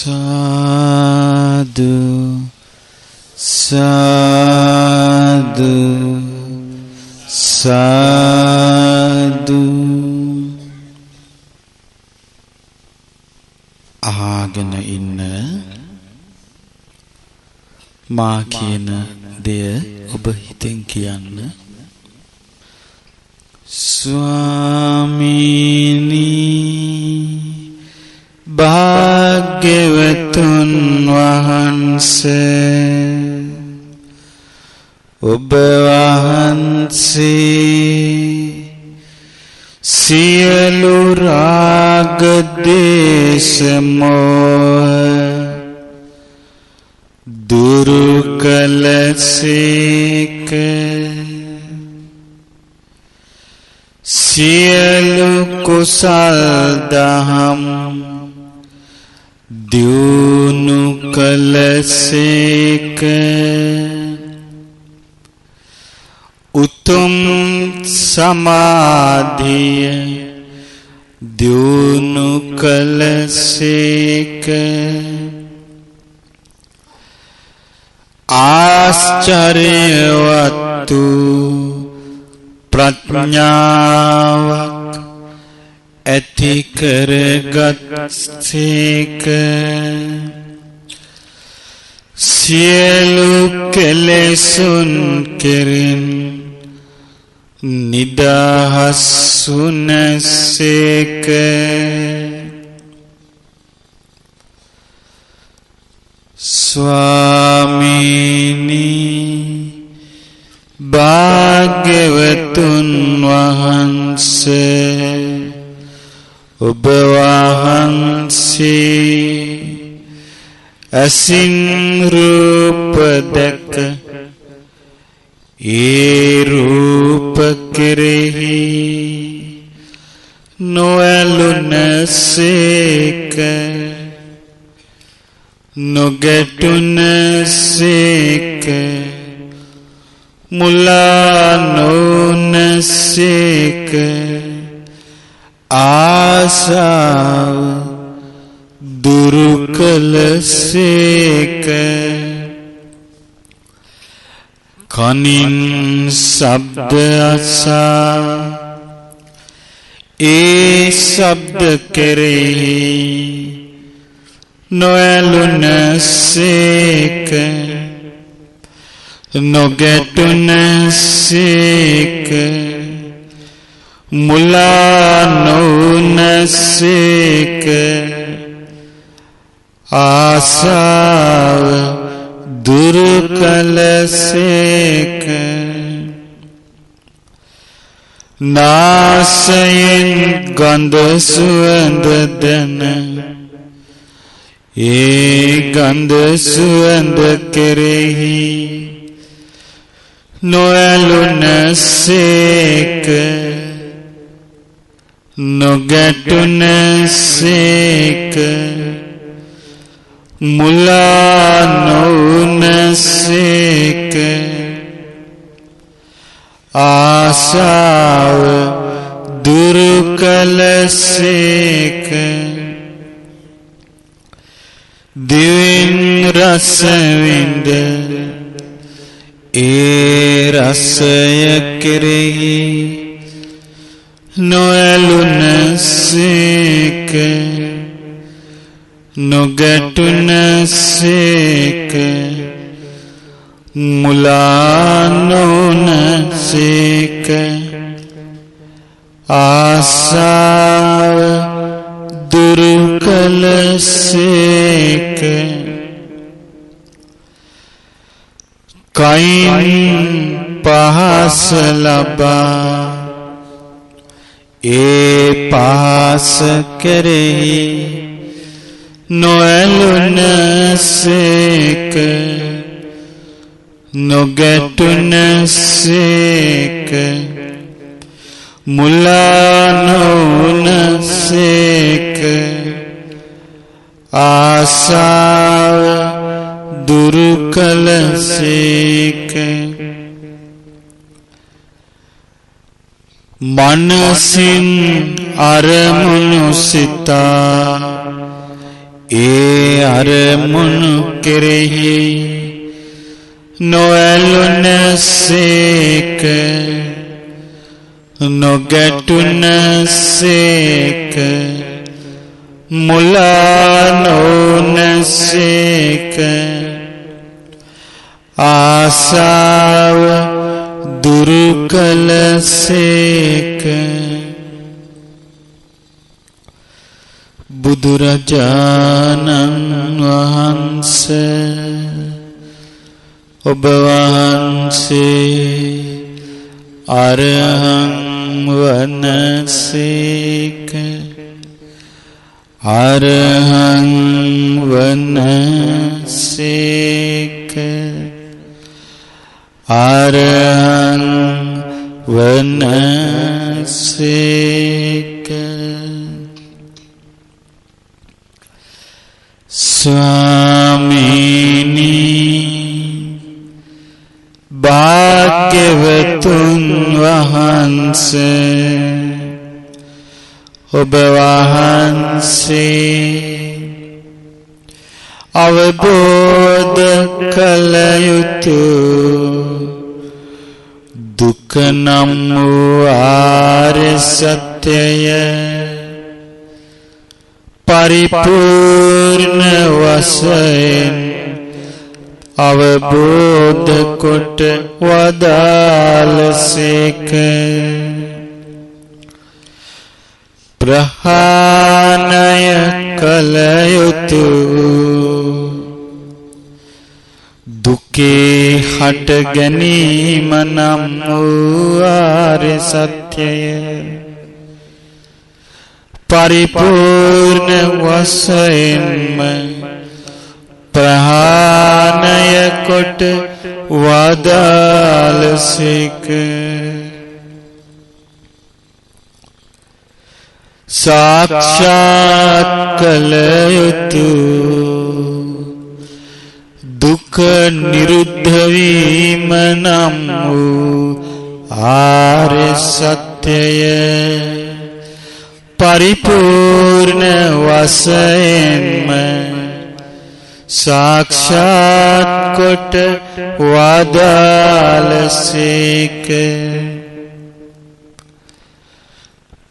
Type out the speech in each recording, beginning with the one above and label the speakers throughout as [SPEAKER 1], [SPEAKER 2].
[SPEAKER 1] साधु साधु साधु ආගෙන ඉන්න මා කියන දෙය ඔබ හිතෙන් කියන්න. ස්වාමීනි භාග්‍යවතුන් වහන්සේ ඔබ වහන්සේ සියලු රාග දේශ මොහ දුරු කළසේක. සියලු කුසල් දහම් දියුණු කළසේක. උතුම් සමාධිය දියුණු කළසේක. ආශ්චර්යවත් ප්‍රඥාවක් ඇති කරගත්සේක. සියලු කෙලෙසුන් කෙරෙන් නිදහස් වුණසේක. ස්වාමීනි භාග්‍යවතුන් වහන්සේ ඔබ වහන්සේ අසින් රූප දැක ඒ රූප කෙරෙහි නොඇලුනසේක නොගැටුනසේක මුලා නොවුනසේක. ආසාව දුරු කළසේක. කනින් ශබ්ද අසා ඒ ශබ්ද කෙරෙහි නොඇලුනසේක නොගැටුනසේක මුලා නොවුනසේක. ආසාව දුරු කළසේක. නාසයෙන් ගන්ධ සුවඳ දැන ඒ ගන්ධ සුවඳ කෙරෙහි නොඇලුනසේක නොගැටුනසේක මුලා නොවුනසේක. ආසාව දුරු කළසේක. දිවෙන් රස විඳ ඒ රසය කෙරෙහි නොඇලුනසේක නොගැටුනසේක මුලා නොවුනසේක. ආසාව දුරු කළසේක. කයින් පහස ලබා ඒ පහස කෙරෙහි නොඇලුනසේක නොගැටුනසේක මුලා නොවුනසේක. ආසාව දුරු කළසේක. මනසින් අරමුණු සිතා ඒ අරමුණු කෙරෙහි නොඇලුනසේක නොගැටුනසේක මුලා නොවුනසේක ආසාව දුරු කළසේක බුදුරජාණන් වහන්සේ ඔබ වහන්සේ අරහං වනසේක අරහං වනසේක අරහං වනසේක ස්වාමීනි භාග්‍යවතුන් වහන්සේ ඔබ වහන්සේ අවබෝධ කළ යුතු දුක නම් වූ ආර්ය සත්‍යය පරිපූර්ණ වශයෙන් අවබෝධ කොට වදාළසේක ප්‍රහාණය කළ යුතු දුකේ හට ගැනීම නම් වූ ආර්ය සත්‍යය පරිපූර්ණ වශයෙන්ම ප්‍රහාණය කොට වදාළසේක සාක්ෂාත් කළ යුතු දුක නිරුද්ධ වීම නම් වූ ආර්ය සත්‍යය පරිපූර්ණ වශයෙන්ම සාක්ෂාත් කොට වදාළසේක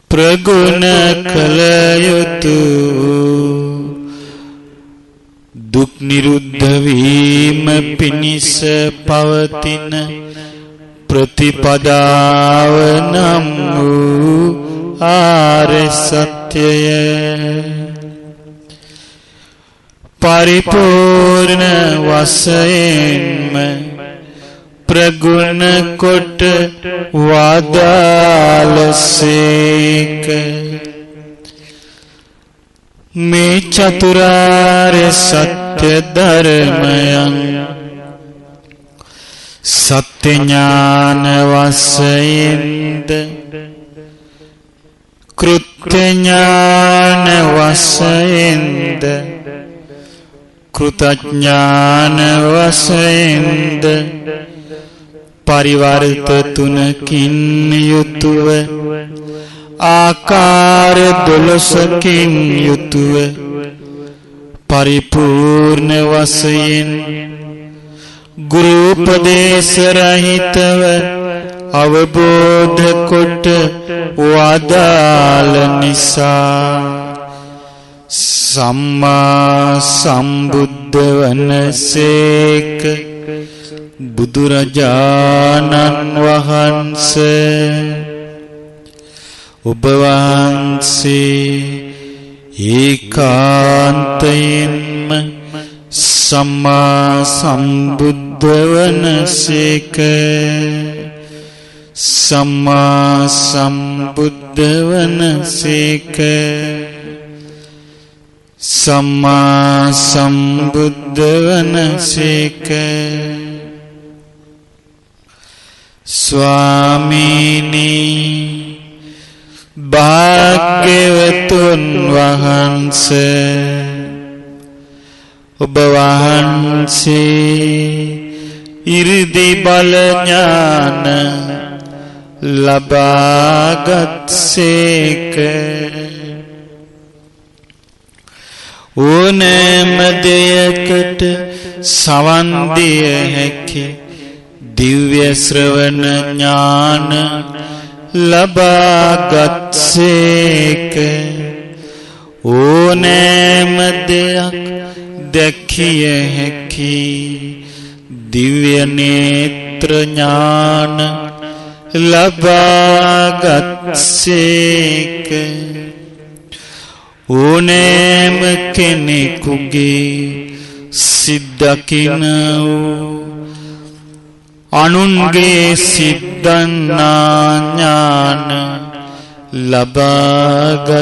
[SPEAKER 1] ප්‍රගුණ කළ යුතු දුක් නිරුද්ධ වීම පිණිස පවතින ප්‍රතිපදාව නම් වූ ආර්ය සත්‍යය පරිපූර්ණ වශයෙන්ම ප්‍රගුණ කොට වදාළසේක මේ චතුරාර්ය සත්‍ය ධර්මයන් සත්‍ය ඥාන වශයෙන්ද කෘත්‍ය ඥාන වශයෙන්ද කෘතඥාන වශයෙන්ද පරිවර්ත තුනකින් යුතුව ආකාර 12කින් යුතුව පරිපූර්ණ වශයෙන් ගුරු උපදේශ රහිතව අවබෝධ කොට වදාළ නිසා සම්මා සම්බුද්ධ වනසේක බුදුරජාණන් වහන්සේ ඔබ වහන්සේ ඒකාන්තයෙන්ම සම්මා සම්බුද්ධ වනසේක සම්මා සම්බුද්ධ වනසේක සම්මා සම්බුද්ධ වනසේක ස්වාමීනි භාග්‍යවතුන් වහන්සේ ඔබ වහන්සේ ඉරිදි බල ඥාන ලබාගත්සේක ඕනෑම සවන් දිය හැකි දිව්‍ය ශ්‍රවණ ඥාන ලබාගත්සේක ඕනෑම දෙයක් දැකිය හැකි දිව්‍ය නේත්‍ර ඥාන ලබාගත්සේක ඕනෑම කෙනෙකුගේ සිද්දකින වූ අනුන්ගේ සිද්දන්නා ඥාන ලබාගත්සේක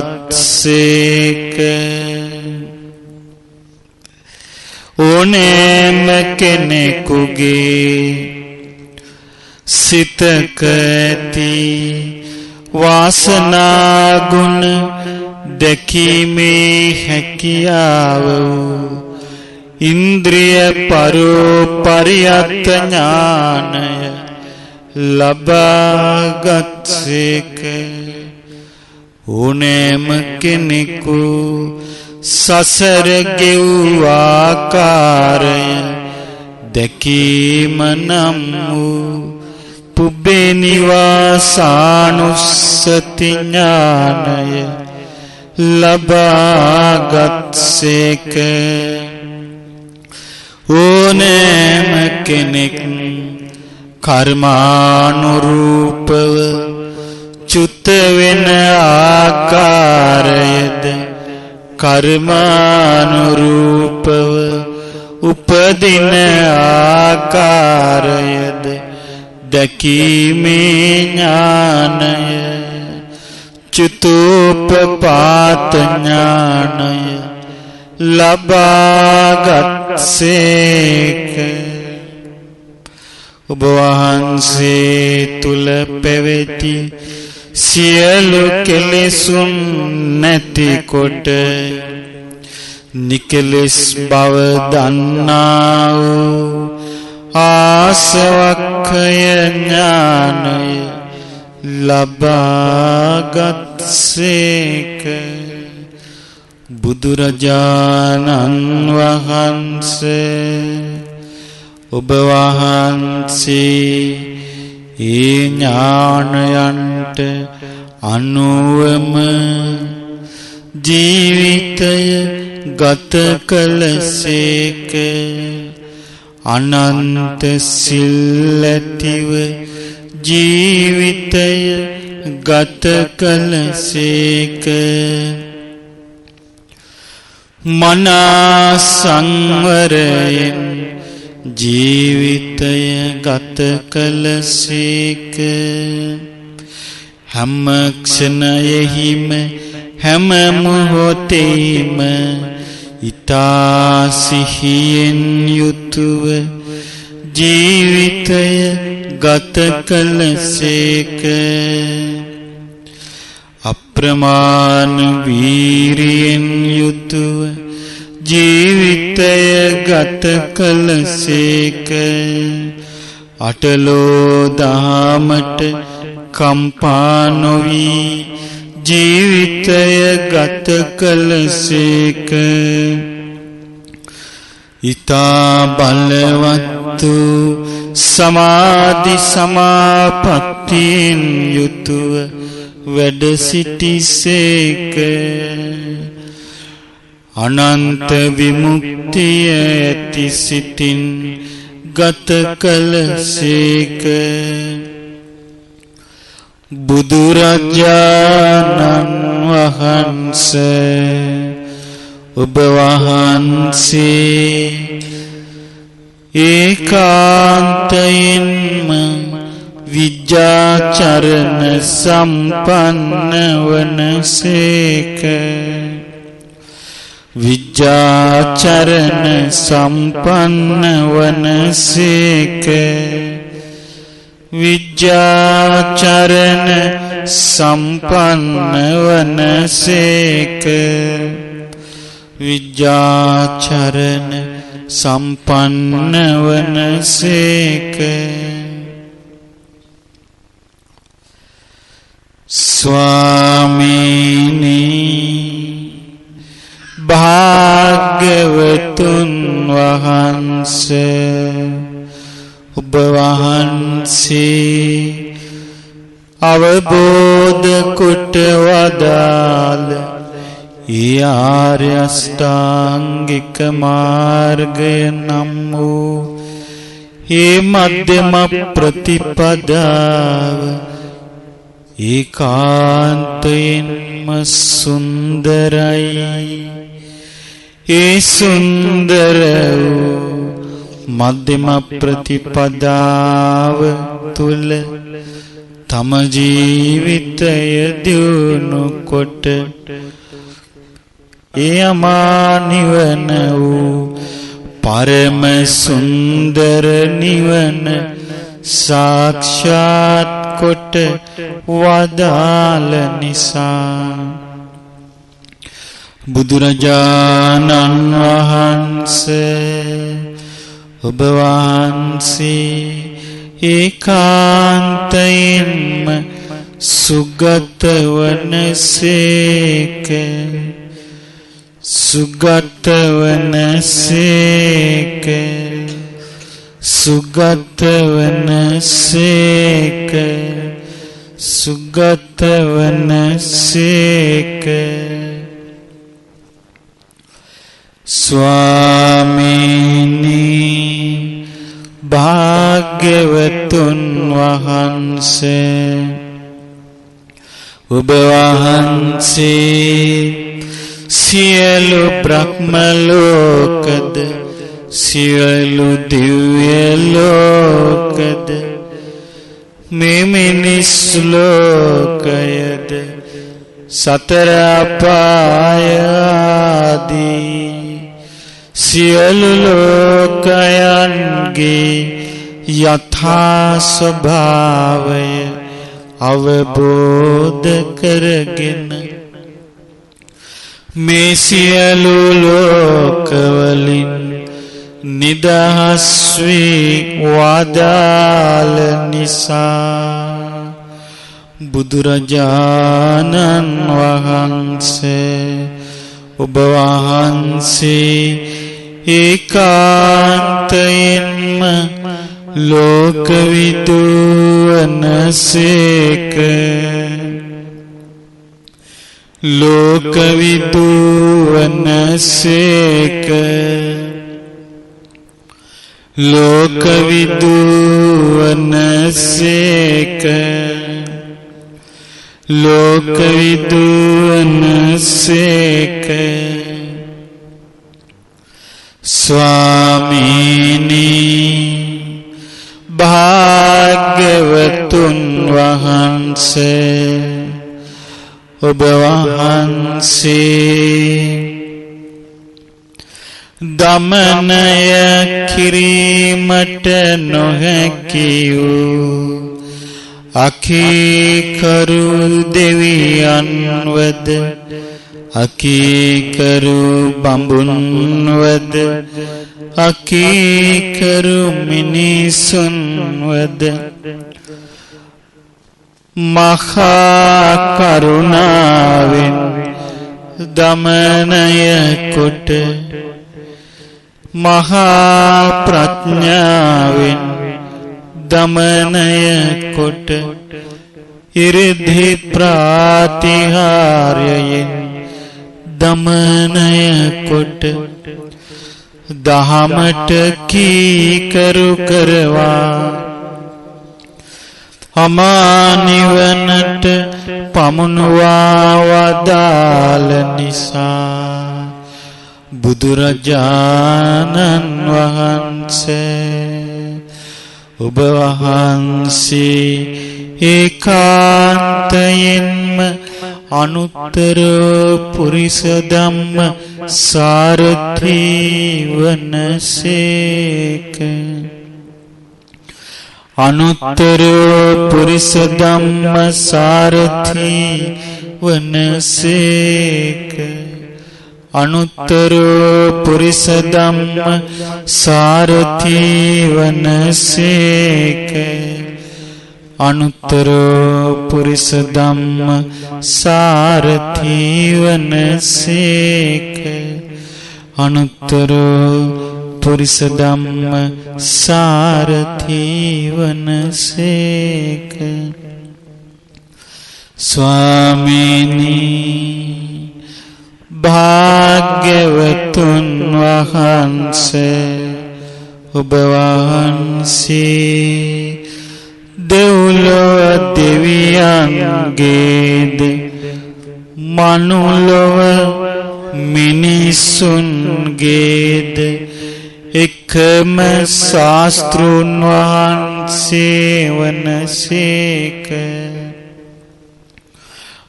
[SPEAKER 1] ඕනෑම කෙනෙකුගේ සිතක ඇති වාසනා ගුණ දැකීමේ හැකියාව ඉන්ද්‍රිය පරියත්ත ඥානය ලබාගත්සේක ඕනෑම කෙනෙකු සසර ගෙවූ ආකාරය දැකීම නම් වූ පුබ්බේ නිවාසානුස්සති ඥානය ලබාගත්සේක ඕනෑම කෙනෙක් කර්මානුරූපව චුත වෙන ආකාරයද කර්මානුරූපව උපදින ආකාරයද දැකීමේ ඥානය චුතෝපපාත ඥානය ලබාගත්සේක ඔබ වහන්සේ තුල පැවති සියලු කෙලෙසුන් නැතිකොට නිකලෙස් බව දන්නා වූ ආසවක්ඛය ඥානය ලබාගත්සේක බුදුරජාණන් වහන්සේ ඔබ වහන්සේ ඒ ඥානයන්ට අනුවම ජීවිතය ගත කළසේක අනන්ත සිල් ඇතිව ජීවිතය ගත කළසේක මනා සංවරයෙන් ජීවිතය ගත කළසේක හැම ක්ෂණයෙහිම හැම මොහොතේම ඊතා සිහියෙන් යුතුව ජීවිතය ගත කළසේක අප්‍රමාණ වීරියෙන් යුතුව ජීවිතය ගත කළසේක අටලෝ දහමට කම්පා නොවි ජීවිතය ගත කළසේක ඊතා බලවත් සමාධි සමාපත්තියෙන් යුතුව වැඩ සිටිසේක අනන්ත විමුක්තිය ඇති සිතින් ගත කළසේක බුදුරජාණන් වහන්සේ ඔබ වහන්සේ ඒකාන්තයෙන්ම විජ්ජාචරණ සම්පන්න වනසේක විජ්ජාචරණ සම්පන්න වනසේක විජ්ජාචරණ සම්පන්න වනසේක විජ්ජාචරණ සම්පන්න වනසේක ස්වාමීනි භාග්‍ය භාග්‍යවතුන් වහන්සේ ඔබ වහන්සේ අවබෝධ කොට වදාළ ඒ ආර්ය අෂ්ටාංගික මාර්ගය නම් වූ ඒ මධ්‍යම ප්‍රතිපදාව ඒකාන්තයෙන්ම සුන්දරයි. ඒ සුන්දර වූ මධ්‍යම ප්‍රතිපදාව තුල තම ජීවිතය දියුණු කොට ඒ අමා නිවන වූ පරම සුන්දර නිවන සාක්ෂාත් කොට වදාළ නිසා බුදුරජාණන් වහන්සේ ඔබ වහන්සේ ඒකාන්තයෙන්ම සුගත වනසේක සුගත වනසේක සුගත වනසේක සුගත වනසේක. ස්වාමීනි භාග්‍යවතුන් වහන්සේ ඔබ වහන්සේ සියලු බ්‍රහ්ම ලෝකද සියලු දිව්‍ය ලෝකද මේ මිනිස් ලෝකයද සතර අපාය ආදී සියලු ලෝකයන්ගේ යථා ස්වභාවය අවබෝධ කරගෙන මේ සියලු ලෝකවලින් නිදහස් වී වදාළ නිසා බුදුරජාණන් වහන්සේ ඔබ වහන්සේ ඒකාන්තයෙන්ම ලෝකවිදු වනසේක ලෝකවිදු වනසේක ලෝකවිදු වනසේක ලෝකවිදු වනසේක. ස්වාමීනි භාග්‍යවතුන් වහන්සේ ඔබ වහන්සේ දමනය කිරීමට නොහැකි වූ අකීකරු දෙවියන්වද අකීකරු බඹුන්වද අකීකරු මිනිසුන්වද මහා කරුණාවෙන් දමනය කොට මහා ප්‍රඥාවෙන් දමනය කොට ඉරිදි ප්‍රාතිහාර්යයෙන් දමනය කොට දහමට කීකරු කරවා අමා නිවනට පමුණුවා වදාළ නිසා බුදුරජාණන් වහන්සේ ඔබ වහන්සේ ඒකාන්තයෙන්ම අනුත්තර පුරිස ධම්ම සාරථී වනසේක අනුත්තර පුරිස ධම්ම සාරථී වනසේක අනුත්තර පුරිස ධම්ම සාරථී වනසේක අනුත්තර පුරිස ධම්ම සාරථී වනසේක අනුත්තර පුරිස ධම්ම සාරථී වනසේක. ස්වාමීනි භාග්‍යවතුන් වහන්සේ ඔබ වහන්සේ දෙව්ලොව දෙවියන්ගේද මනුලොව මිනිසුන්ගේද එකම ශාස්තෘන් වහන්සේ වනසේක.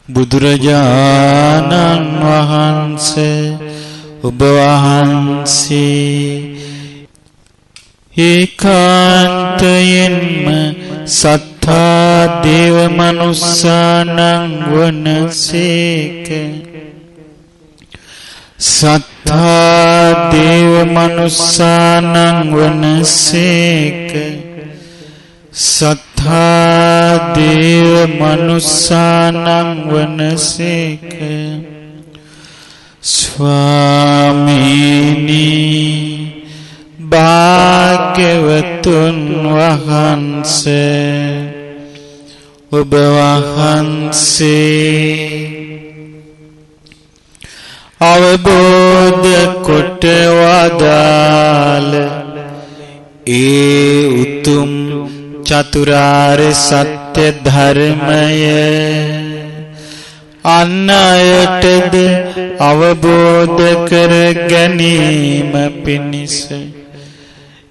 [SPEAKER 1] බුදුරජාණන් වහන්සේ ඔබ වහන්සේ ඒකාන්තයෙන්ම සත්තා දේව මනුස්සානං වනසේක. සත්තා දේව මනුස්සානං වනසේක. සත්තා දේව මනුස්සානං වනසේක. ස්වාමීනි භාග්‍යවතුන් වහන්සේ ඔබ වහන්සේ අවබෝධ කොට වදාළ ඒ උතුම් චතුරාර්ය සත්‍ය ධර්මය අන් අයටද අවබෝධ කර ගැනීම පිණිස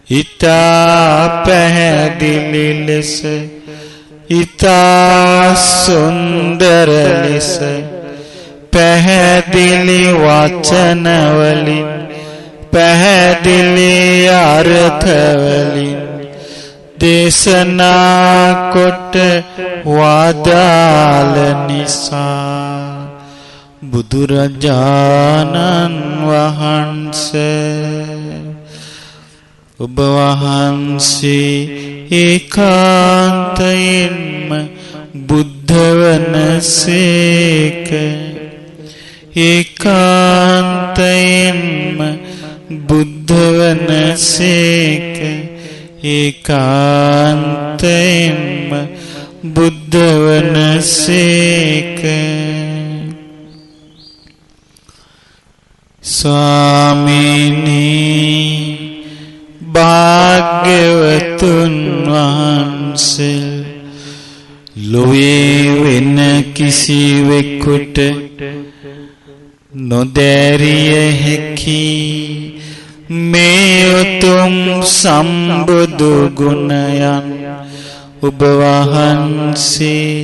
[SPEAKER 1] ඊතා පැහැදිලි ලෙස ඊතා සුන්දර ලෙස පැහැදිලි වචන වලින් පැහැදිලි අර්ථ වලින් දේශනා කොට වදාළ නිසා බුදුරජාණන් වහන්සේ ඔබ වහන්සේ ඒකාන්තයෙන්ම බුද්ධ වනසේක. ඒකාන්තයෙන්ම බුද්ධ වනසේක. ඒකාන්තයෙන්ම බුද්ධ වනසේක. ස්වාමීනි භාග්‍යවතුන් වහන්සේ ලොවේ වෙන කිසිවෙකුට නොදැරිය හැකි මේ උතුම් සම්බුදු ගුණයන් ඔබ වහන්සේ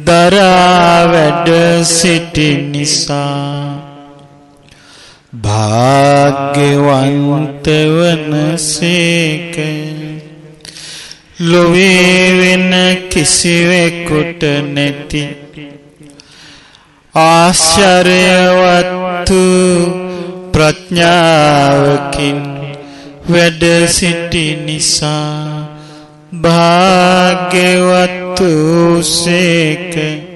[SPEAKER 1] දරා වැඩ සිටි නිසා භාග්‍යවන්ත වනසේක. ලොවේ වෙන කිසිවෙකුට නැති ආශ්චර්යවත් ප්‍රඥාවකින් වැඩ සිටි නිසා භාග්‍යවත් වූසේක.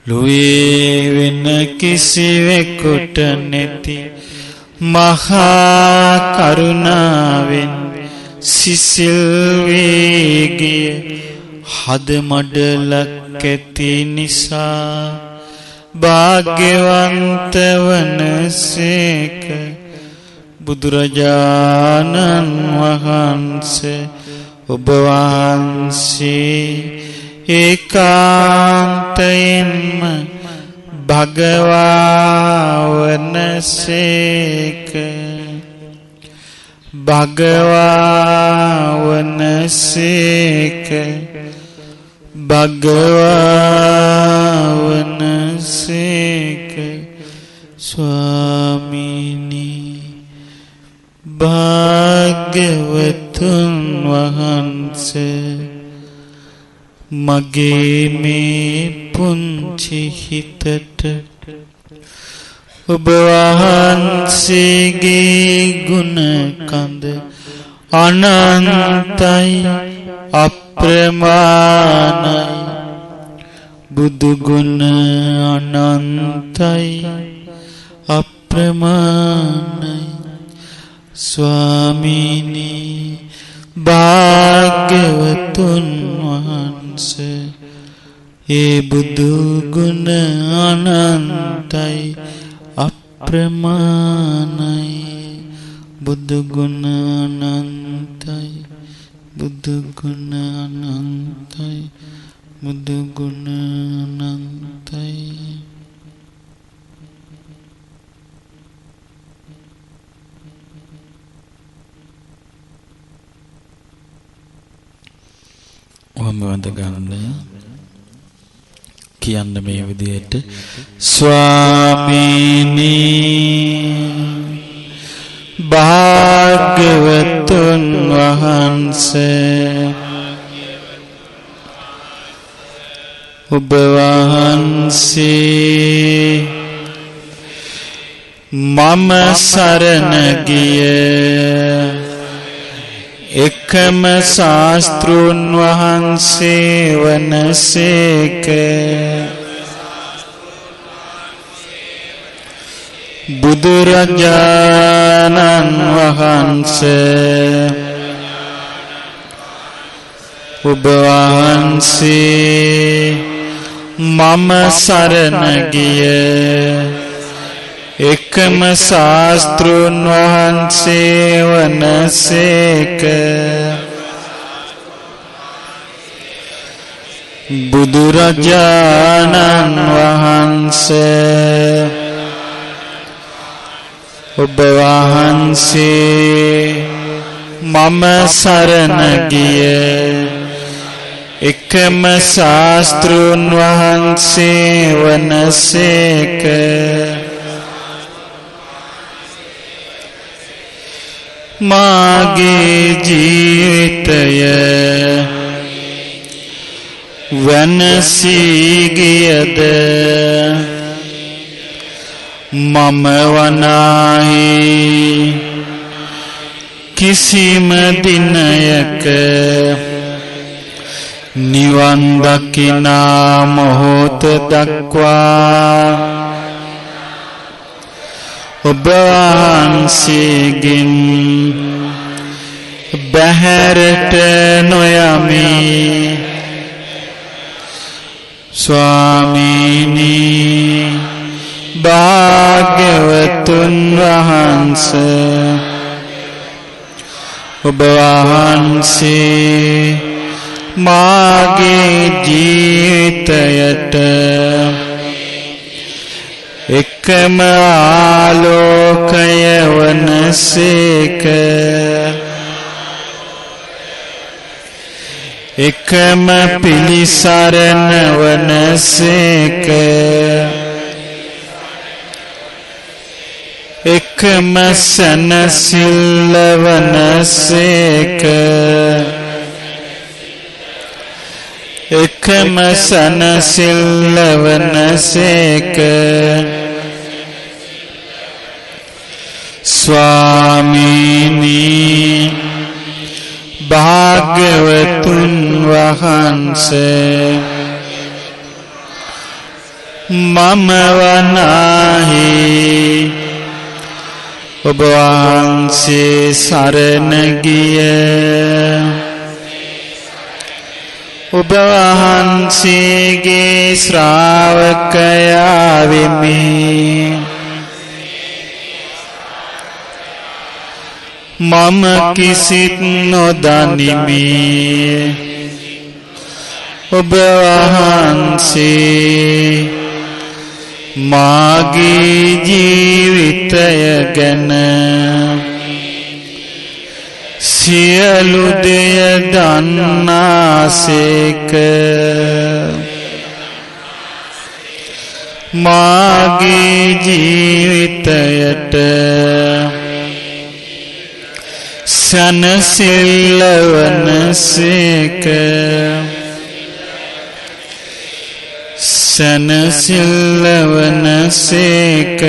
[SPEAKER 1] ලොවේ වෙන කිසිවෙකුට නැති මහා කරුණාවෙන් සිසිල් වේගිය හද මඩලක් ඇති නිසා භාග්‍යවන්ත වනසේක. බුදුරජාණන් වහන්සේ ඔබ වහන්සේ ඒකාන්තයෙන්ම භගවා වනසේක. භගවා වනසේක. භගවා වනසේක. ස්වාමීනි භාග්‍යවතුන් වහන්සේ මගේ මේ පුංචි හිතට ඔබ වහන්සේගේ ගුණ කඳ අනන්තයි අප්‍රමාණයි. බුදු ගුණ අනන්තයි අප්‍රමාණයි ස්වාමීනි භාග්‍යවතුන් වහන්සේ ඒ බුදු ගුණ අනන්තයි අප්‍රමාණයි බුදු ගුණ අනන්තයි බුදු ගුණ අනන්තයි බුදු ගුණ අනන්තයි ඔහම වන්ද ගන්න කියන්න මේ විදිහට ස්වාමීනි භාග්‍යවතුන් වහන්සේ ඔබ වහන්සේ මම සරණ ගිය එකම ශාස්ත්‍රූන් වහන්සේ වනසේක බුදුරජාණන් වහන්සේ ඔබ වහන්සේ මම සරණ ගිය එකම ශාස්ත්‍රූන් වහන්සේ වනසේක බුදුරජාණන් වහන්සේ ඔබ වහන්සේ මම සරණ ගිය එකම ශාස්ත්‍රූන් වහන්සේ වනසේක මාගේ ජීවිතය වෙනසී ගියද මම වනාහි කිසිම දිනයක නිවන් දකිනා මොහොත දක්වා ඔබ වහන්සේගෙන් බැහැරට නොයමි ස්වාමීනි භාග්‍යවතුන් වහන්සේ ඔබ වහන්සේ මාගේ ජීවිතයට එකම ආලෝකය වනසේක එකම පිළිසරණ වනසේක එකම සැනසෙල්ල වනසේක එකම සැනසෙල්ල වනසේක ස්වාමීනි භාග්‍යවතුන් වහන්සේ මම වනාහි ඔබ වහන්සේ සරණ ගිය ඔබ වහන්සේගේ ශ්‍රාවකයා වෙමි මම කිසිත් නොදනිමි ඔබ වහන්සේ මාගේ ජීවිතය ගැන සියලු දෙය දන්නාසේක මාගේ ජීවිතයට සැනසෙල්ල වනසේක සැනසෙල්ල වනසේක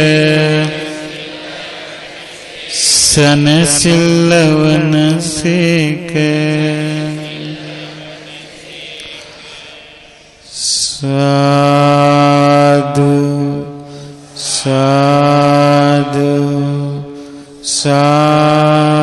[SPEAKER 1] සැනසෙල්ල වනසේක සාදු සාදු सा